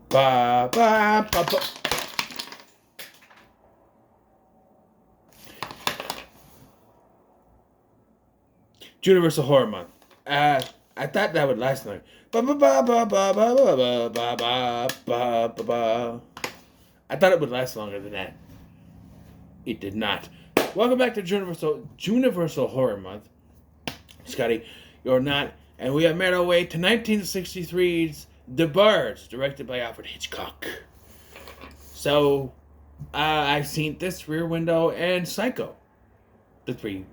Ba ba ba ba. Juniversal Horror Month. I thought that would last long. Ba ba ba ba ba ba ba ba ba ba ba ba. I thought it would last longer than that. It did not. Welcome back to Juniversal Horror Month. Scotty, you're not, and we have made our way to 1963's The Birds, directed by Alfred Hitchcock. So, I've seen this, Rear Window, and Psycho, the three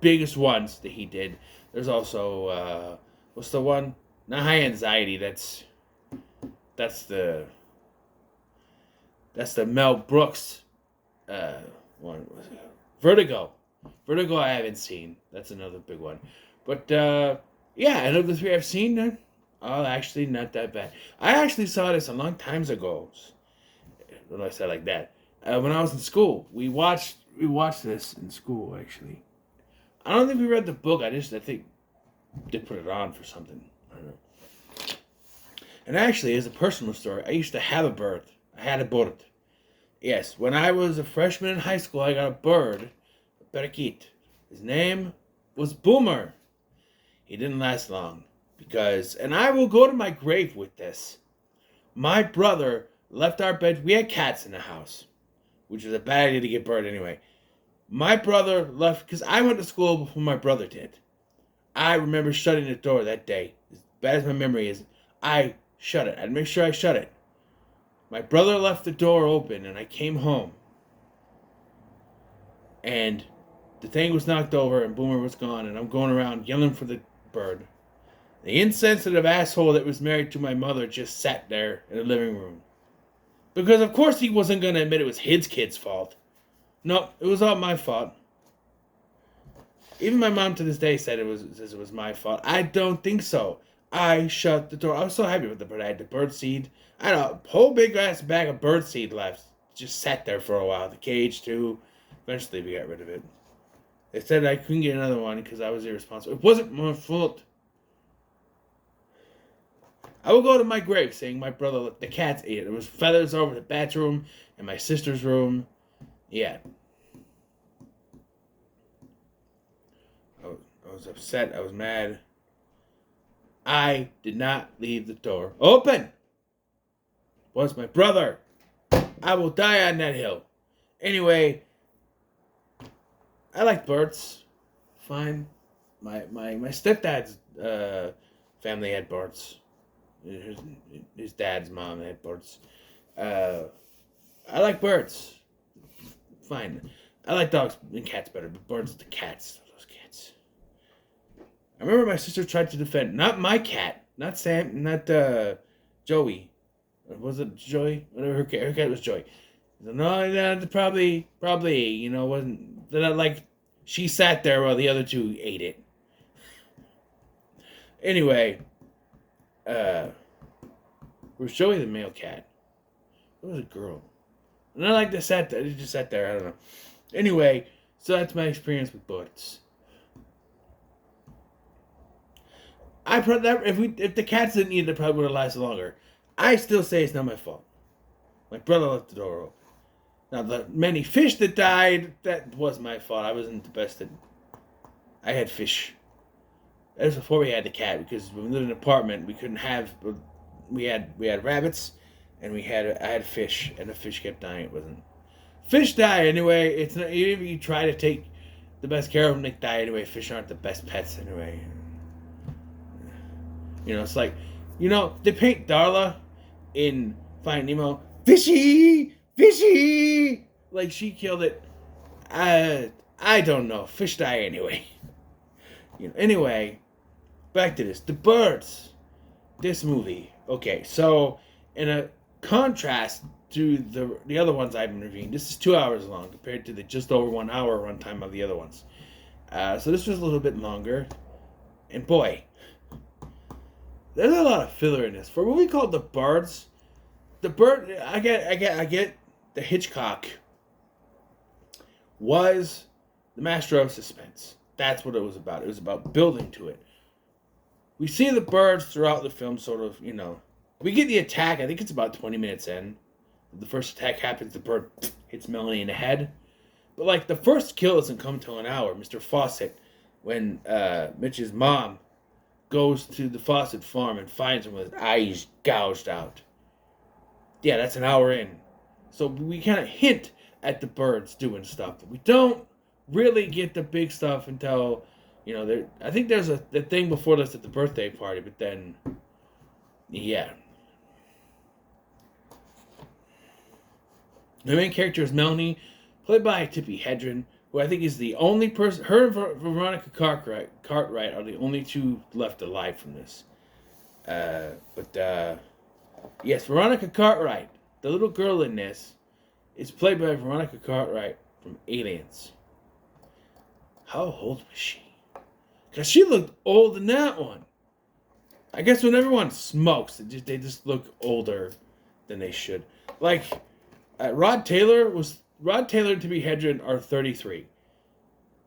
biggest ones that he did. There's also what's the one? Not High Anxiety. That's the Mel Brooks one. Vertigo. Vertigo I haven't seen. That's another big one. But yeah, and of the three I've seen, actually not that bad. I actually saw this a long times ago. When I say like that, when I was in school, we watched this in school. Actually, I don't think we read the book. I think they put it on for something. I don't know. And actually, as a personal story, I used to have a bird. I had a bird. Yes, when I was a freshman in high school, I got a bird, a parakeet. His name was Boomer. He didn't last long because, and I will go to my grave with this. My brother left our bed. We had cats in the house, which was a bad idea to get bird anyway. My brother left because I went to school before my brother did. I remember shutting the door that day. As bad as my memory is, I shut it. I'd make sure I shut it. My brother left the door open and I came home. And the thing was knocked over and Boomer was gone and I'm going around yelling for the bird. The insensitive asshole that was married to my mother just sat there in the living room. Because of course he wasn't going to admit it was his kid's fault. No, it was all my fault. Even my mom to this day says it was my fault. I don't think so. I shut the door. I was so happy with the bird. I had the bird seed. I had a whole big ass bag of bird seed left. Just sat there for a while. The cage too. Eventually we got rid of it. They said I couldn't get another one because I was irresponsible. It wasn't my fault. I will go to my grave saying my brother, the cats ate it. There was feathers over the bathroom and my sister's room. Yeah. I was upset. I was mad. I did not leave the door open. Was my brother. I will die on that hill. Anyway, I like birds. Fine. My stepdad's family had birds. His dad's mom had birds. I like birds. Fine. I like dogs and cats better, but birds are the cats. Those cats. I remember my sister tried to defend, not my cat, not Sam, not Joey. Was it Joey? Whatever, her cat was Joey. No, that probably, wasn't, that like, she sat there while the other two ate it. Anyway, was Joey the male cat? It was a girl. And I like to sat there, they just sat there, I don't know. Anyway, so that's my experience with birds. If the cats didn't eat it, probably would have lasted longer. I still say it's not my fault. My brother left the door open. Now the many fish that died, that was my fault. I wasn't the best at. I had fish. That was before we had the cat because when we lived in an apartment, we couldn't have. We had rabbits, and I had fish, and the fish kept dying. It wasn't. Fish die anyway. It's not even if you try to take the best care of them, they die anyway. Fish aren't the best pets anyway. It's like, they paint Darla in Finding Nemo, fishy, fishy, like she killed it. I don't know. Fish die anyway. Anyway, back to this. The Birds. This movie. Okay, so in a contrast to the other ones I've been reviewing, this is 2 hours long compared to the just over 1 hour runtime of the other ones. So this was a little bit longer, and boy, there's a lot of filler in this. For a movie called The Birds, I get the Hitchcock was the master of suspense. That's what it was about. It was about building to it. We see the birds throughout the film sort of, We get the attack. I think it's about 20 minutes in. The first attack happens. The bird hits Melanie in the head. But, like, the first kill doesn't come till an hour. Mr. Fawcett, when Mitch's mom goes to the Fawcett farm and finds him with his eyes gouged out. Yeah, that's an hour in. So we kind of hint at the birds doing stuff. But we don't really get the big stuff until, I think there's the thing before this at the birthday party. But then, yeah. The main character is Melanie, played by Tippi Hedren, who I think is the only person. Her and Veronica Cartwright are the only two left alive from this. Yes, Veronica Cartwright, the little girl in this, is played by Veronica Cartwright from Aliens. How old was she? Because she looked old in that one. I guess when everyone smokes, they just look older than they should. Like, Rod Taylor and Tippi Hedren are 33.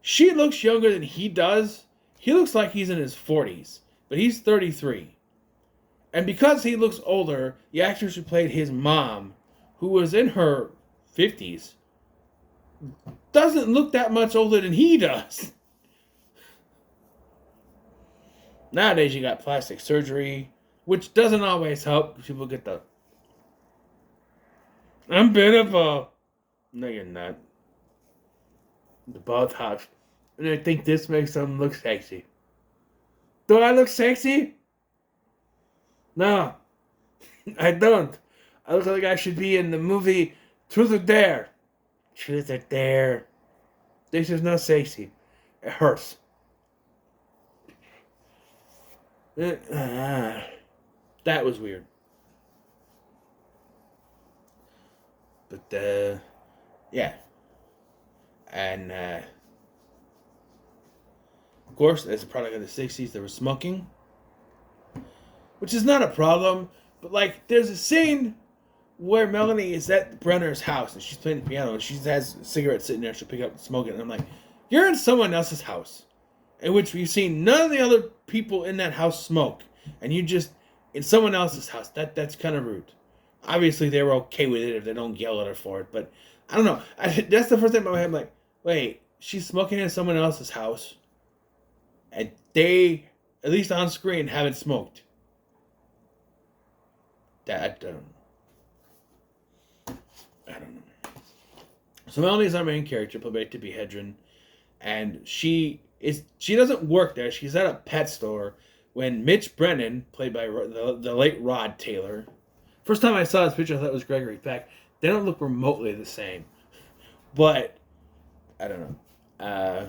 She looks younger than he does. He looks like he's in his 40s, but he's 33. And because he looks older, the actress who played his mom, who was in her 50s, doesn't look that much older than he does. Nowadays, you got plastic surgery, which doesn't always help. People get the... I'm beautiful. No, you're not. The Botox. And I think this makes them look sexy. Do I look sexy? No. I don't. I look like I should be in the movie Truth or Dare. Truth or Dare. This is not sexy. It hurts. That was weird. But, yeah. And, of course, as a product of the 60s, there was smoking. Which is not a problem. But, like, there's a scene where Melanie is at Brenner's house and she's playing the piano and she has a cigarette sitting there. She'll pick up and smoke it. And I'm like, you're in someone else's house. In which we've seen none of the other people in that house smoke. And you just, in someone else's house. That's kind of rude. Obviously, they were okay with it if they don't yell at her for it. But, I don't know. That's the first time in my head, I'm like, wait, she's smoking in someone else's house. And they, at least on screen, haven't smoked. I don't know. So Melanie's our main character, played by Tippi Hedren. And she doesn't work there. She's at a pet store when Mitch Brennan, played by the late Rod Taylor. First time I saw this picture, I thought it was Gregory Peck. They don't look remotely the same. But, I don't know.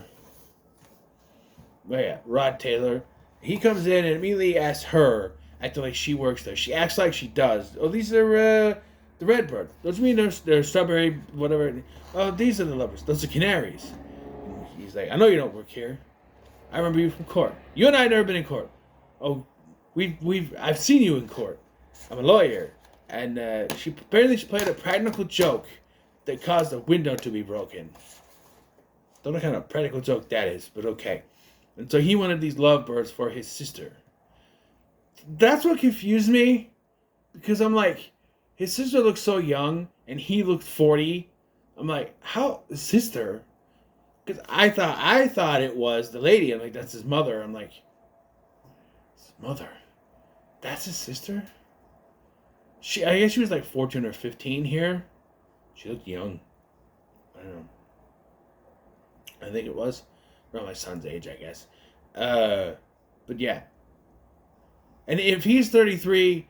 But yeah, Rod Taylor. He comes in and immediately asks her, acting like she works there. She acts like she does. Oh, these are the redbird. Those mean they're strawberry, whatever. Oh, these are the lovers. Those are canaries. And he's like, I know you don't work here. I remember you from court. You and I have never been in court. Oh, I've seen you in court. I'm a lawyer. And she played a practical joke that caused a window to be broken. Don't know what kind of practical joke that is, but okay. And so he wanted these lovebirds for his sister. That's what confused me. Because I'm like, his sister looked so young, and he looked 40. I'm like, how? Sister? Because I thought it was the lady. I'm like, that's his mother. I'm like, his mother? That's his sister? I guess she was like 14 or 15 here. She looked young. I don't know. I think it was around my son's age, I guess. But yeah. And if he's 33,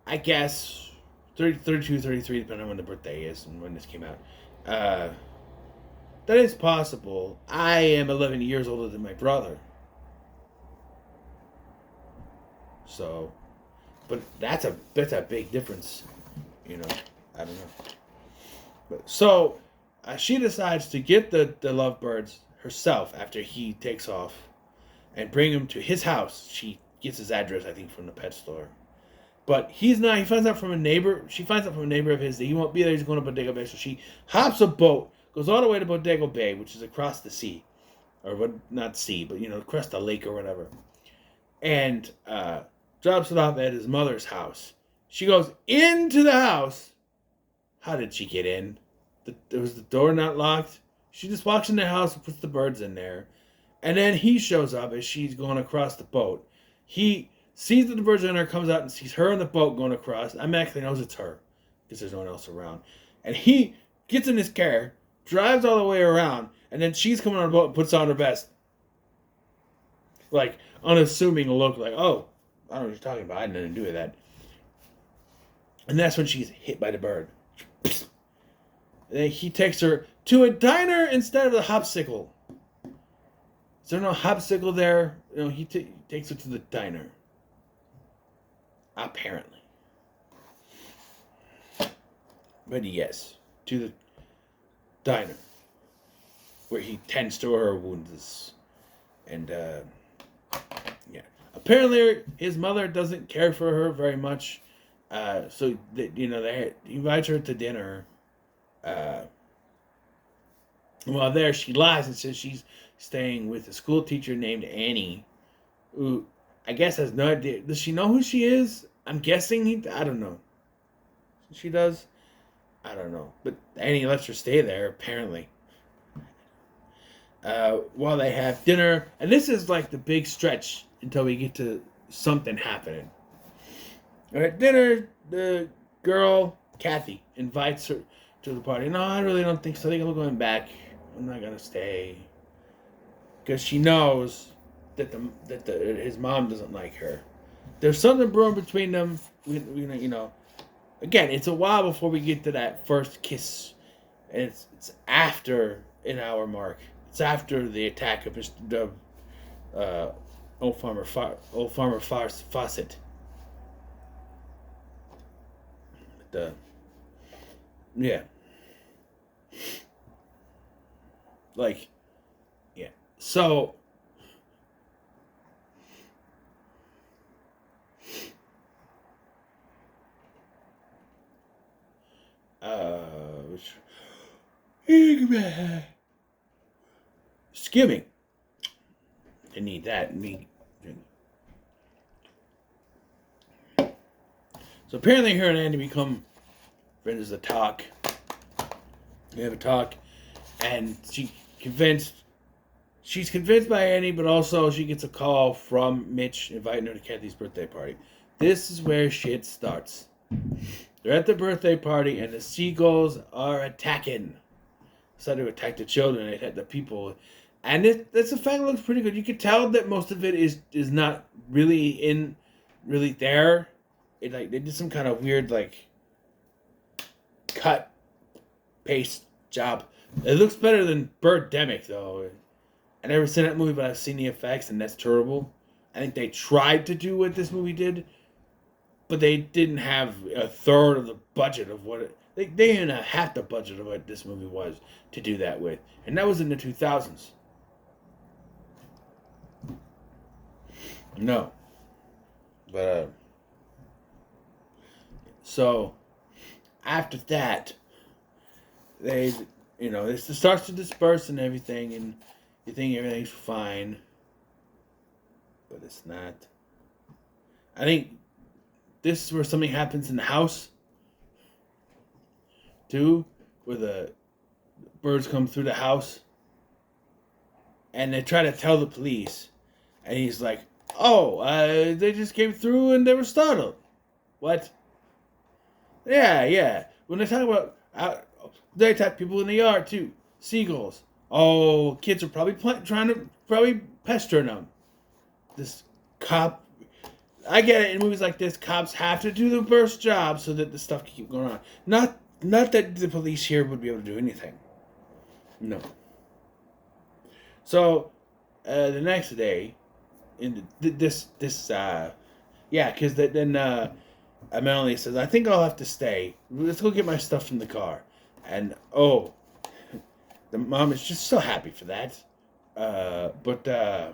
I guess 32, 33, depending on when the birthday is and when this came out. That is possible. I am 11 years older than my brother. So, but that's a big difference, you know. I don't know. But so she decides to get the lovebirds herself after he takes off and bring them to his house. She gets his address, I think, from the pet store. But he's not. He finds out from a neighbor. She finds out from a neighbor of his that he won't be there. He's going to Bodega Bay. So she hops a boat, goes all the way to Bodega Bay, which is across the sea, or what? Not sea, but across the lake or whatever, and drops it off at his mother's house. She goes into the house. How did she get in? Was the door not locked? She just walks in the house and puts the birds in there. And then he shows up as she's going across the boat. He sees that the birds are in there, comes out and sees her in the boat going across. I'm actually knows it's her because there's no one else around. And he gets in his car, drives all the way around, and then she's coming on the boat and puts on her vest. Like, unassuming look, like, oh, I don't know what you're talking about. I had nothing to do with that. And that's when she's hit by the bird. Then he takes her to a diner instead of the hopsicle. Is there no hopsicle there? You know, he takes her to the diner. Apparently. But yes, to the diner. Where he tends to her wounds. And, yeah. Apparently, his mother doesn't care for her very much. So, he invites her to dinner. While there, she lies and says she's staying with a school teacher named Annie, who I guess has no idea. Does she know who she is? I'm guessing I don't know. She does? I don't know. But Annie lets her stay there, apparently. While they have dinner, and this is like the big stretch until we get to something happening. At dinner, the girl, Kathy, invites her to the party. No, I really don't think so. I think I'm going back. I'm not going to stay. Because she knows that his mom doesn't like her. There's something brewing between them. Again, it's a while before we get to that first kiss. And it's after an hour mark. It's after the attack of Mr. Old Farmer Fawcett. Yeah. Like, yeah. So, skimming. I need that. So apparently her and Andy become friends as a talk. They have a talk, and she's convinced by Annie, but also she gets a call from Mitch inviting her to Kathy's birthday party. This is where shit starts. They're at the birthday party, and the seagulls are attacking. Decided to attack the children, they attack the people. And this effect looks pretty good. You can tell that most of it is not really there. It they did some kind of weird cut paste job. It looks better than Birdemic though. I never seen that movie, but I've seen the effects, and that's terrible. I think they tried to do what this movie did, but they didn't have a third of the budget of what they didn't have half the budget of what this movie was to do that with, and that was in the 2000s. No, but so after that, it starts to disperse and everything, and you think everything's fine, but it's not. I think this is where something happens in the house, too, where the birds come through the house, and they try to tell the police, and he's like, "Oh, they just came through and they were startled." What? Yeah. When they talk about they attack people in the yard too. Seagulls. Oh, kids are probably trying to pestering them. This cop. I get it. In movies like this, cops have to do the first job so that the stuff can keep going on. Not that the police here would be able to do anything. No. So, the next day, because then Melanie says, "I think I'll have to stay. Let's go get my stuff from the car." And the mom is just so happy for that. But the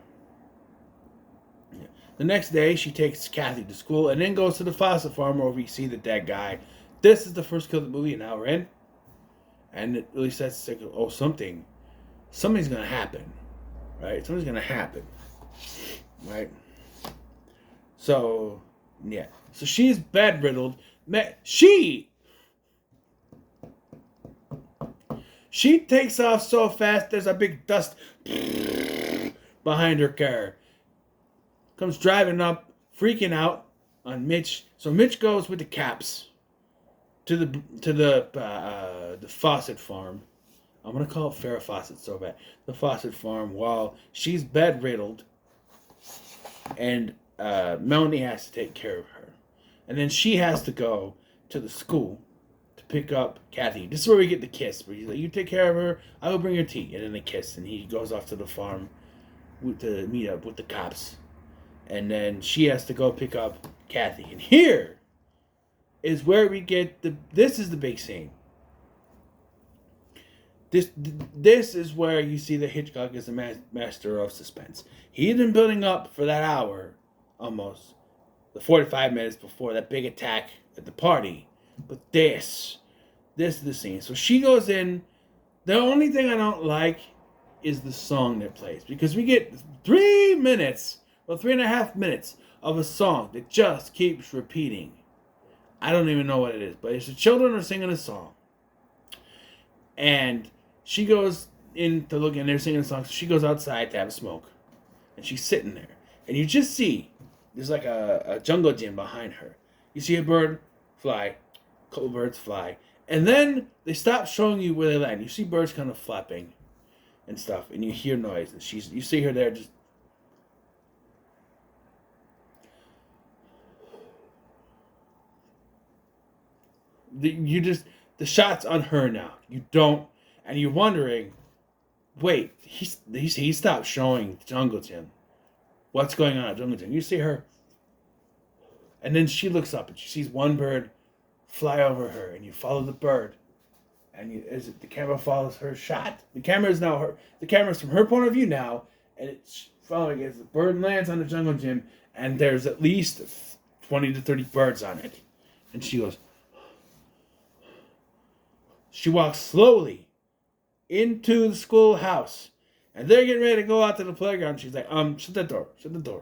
next day, she takes Kathy to school and then goes to the Fawcett farm where we see the dead guy. This is the first kill of the movie, and now we're in. And it really sets like, something's going to happen. Right? Something's going to happen. Right? So, Yeah. So she's bedriddled. She takes off so fast. There's a big dust behind her car. Comes driving up, freaking out on Mitch. So Mitch goes with the caps to the Fawcett farm. I'm gonna call it Farrah Fawcett so bad. The Fawcett farm, while she's bedriddled, and Melanie has to take care of her, and then she has to go to the school to pick up Kathy. This is where we get the kiss. Where he's like, "You take care of her. I will bring her tea," and then they kiss, and he goes off to the farm to meet up with the cops, and then she has to go pick up Kathy. And here is where we get this is the big scene. This is where you see that Hitchcock is a master of suspense. He had been building up for that hour, almost, the 45 minutes before that big attack at the party. But this is the scene. So she goes in. The only thing I don't like is the song that plays. Because we get 3 minutes, or 3.5 minutes, of a song that just keeps repeating. I don't even know what it is. But it's the children are singing a song. And she goes in to look, and they're singing a song. So she goes outside to have a smoke. And she's sitting there. And you just see, there's like a jungle gym behind her. You see a bird fly, a couple birds fly. And then they stop showing you where they land. You see birds kind of flapping and stuff. And you hear noise. And you see her there just. The shot's on her now. You don't. And you're wondering, wait, he stopped showing Jungle Gym. What's going on at Jungle Gym? You see her, and then she looks up and she sees one bird fly over her, and you follow the bird, and the camera follows her shot. The camera is now her. The camera's from her point of view now, and it's following as the bird lands on the Jungle Gym, and there's at least 20 to 30 birds on it, and she goes. She walks slowly into the schoolhouse, and they're getting ready to go out to the playground. She's like, shut that door. Shut the door.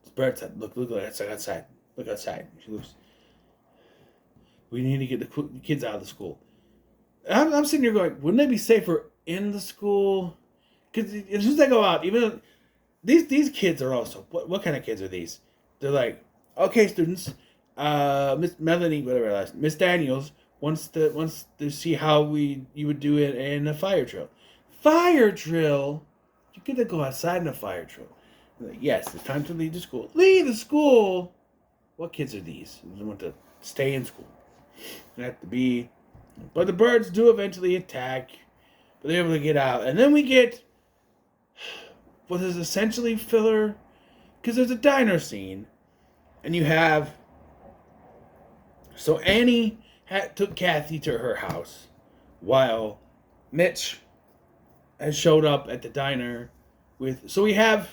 This bird said, look outside. Look outside. She looks. We need to get the kids out of the school. I'm sitting here going, wouldn't it be safer in the school? Because as soon as they go out, even these kids are also, what kind of kids are these? They're like, okay, students, Miss Melanie, whatever, Miss Daniels, wants to see how you would do it in a fire drill. Fire drill? You get to go outside in a fire drill. Like, yes, it's time to leave the school. Leave the school? What kids are these? They want to stay in school. They have to be. But the birds do eventually attack. But they're able to get out. And then we get what is essentially filler. Because there's a diner scene. And you have. So Annie took Kathy to her house while Mitch has showed up at the diner with. So we have.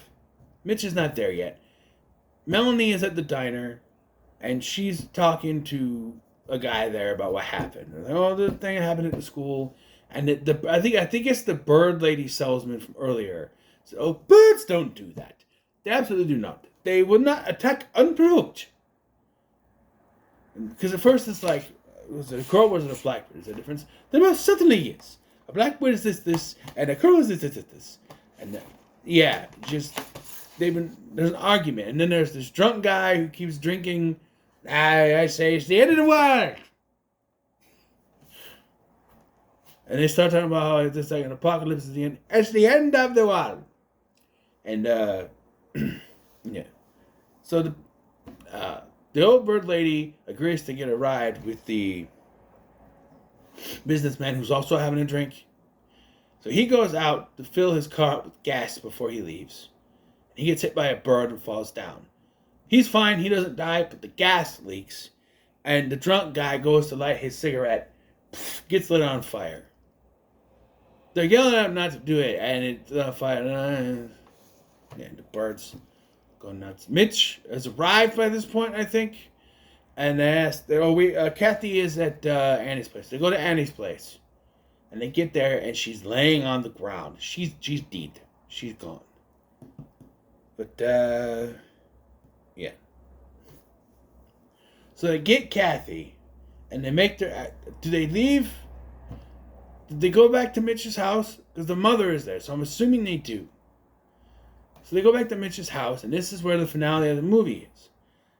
Mitch is not there yet. Melanie is at the diner and she's talking to a guy there about what happened. Like, oh, the thing that happened at the school. And I think it's the bird lady salesman from earlier. So, oh, birds don't do that. They absolutely do not. They would not attack unprovoked. Because at first it's like, was it a crow or was it a blackbird? Is there a difference? There most certainly is. A blackbird is this, and a crow is this. And yeah, just, there's an argument. And then there's this drunk guy who keeps drinking. I say it's the end of the world. And they start talking about how it's like an apocalypse is the end. It's the end of the world. And, yeah. So the old bird lady agrees to get a ride with the businessman who's also having a drink. So he goes out to fill his car with gas before he leaves. He gets hit by a bird and falls down. He's fine, he doesn't die, but the gas leaks. And the drunk guy goes to light his cigarette, gets lit on fire. They're yelling at him not to do it, and it's on fire. And the birds go nuts. Mitch has arrived by this point, I think. And they ask, Kathy is at Annie's place. They go to Annie's place. And they get there, and she's laying on the ground. She's dead. She's gone. But, yeah. So they get Kathy, and they make their. Do they leave? Did they go back to Mitch's house? Because the mother is there, so I'm assuming they do. So they go back to Mitch's house, and this is where the finale of the movie is.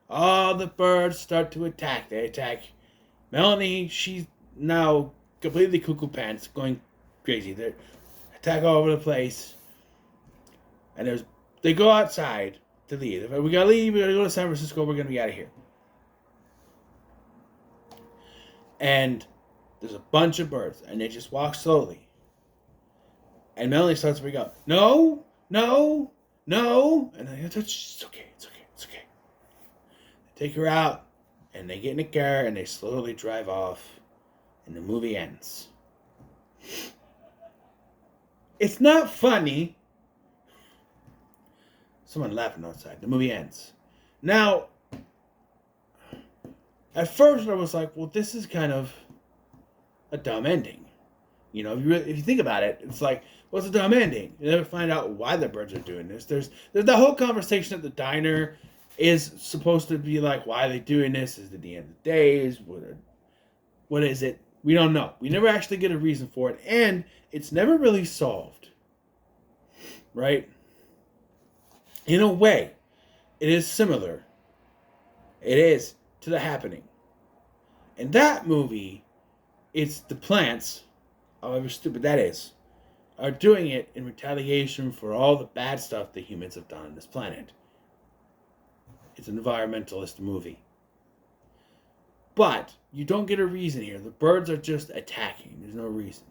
All the birds start to attack. They attack Melanie. She's now completely cuckoo pants, going crazy. They attack all over the place. And they go outside to leave. We gotta leave. We gotta go to San Francisco. We're gonna be out of here. And there's a bunch of birds, and they just walk slowly. And Melanie starts to freak out. No, no, no. And it's okay, it's okay, it's okay. They take her out, and they get in a car, and they slowly drive off, and the movie ends. It's not funny. Someone laughing outside. The movie ends. Now, at first I was like, well, this is kind of a dumb ending. You know, if you think about it, it's like, what's a dumb ending? You never find out why the birds are doing this. There's the whole conversation at the diner is supposed to be like, why are they doing this? Is it the end of the days? What is it? We don't know. We never actually get a reason for it. And it's never really solved. Right? In a way, it is similar. It is to The Happening. In that movie, it's the plants, however stupid that is, are doing it in retaliation for all the bad stuff the humans have done on this planet. It's an environmentalist movie. But you don't get a reason here. The birds are just attacking. There's no reason.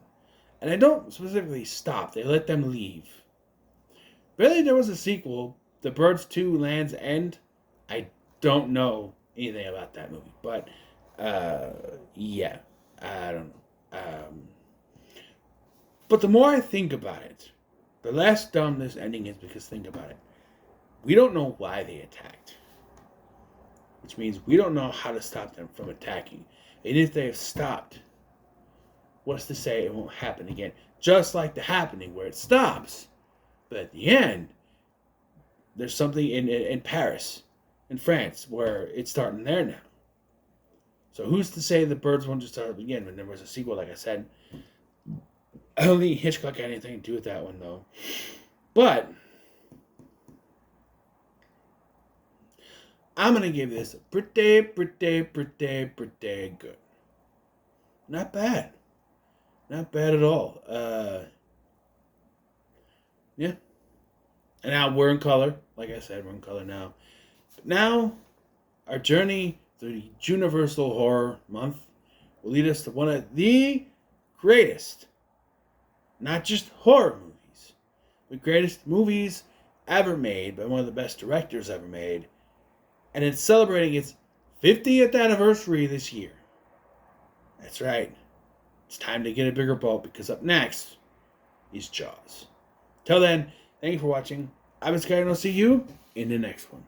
And I don't specifically stop. They let them leave. Really, there was a sequel, The Birds 2 Land's End. I don't know anything about that movie. But, yeah. I don't know. But the more I think about it, the less dumb this ending is, because think about it. We don't know why they attacked. Which means we don't know how to stop them from attacking. And if they have stopped, what's to say it won't happen again? Just like The Happening, where it stops. But at the end, there's something in Paris, in France, where it's starting there now. So who's to say the birds won't just start up again when there was a sequel, like I said. I don't think Hitchcock had anything to do with that one, though. But I'm going to give this pretty good. Not bad. Not bad at all. Yeah. And now we're in color. Like I said, we're in color now. But now, our journey through the Juniversal Horror Month will lead us to one of the greatest, not just horror movies, but greatest movies ever made by one of the best directors ever made. And it's celebrating its 50th anniversary this year. That's right. It's time to get a bigger boat, because up next is Jaws. Till then, thank you for watching. I've been Sky, and I'll see you in the next one.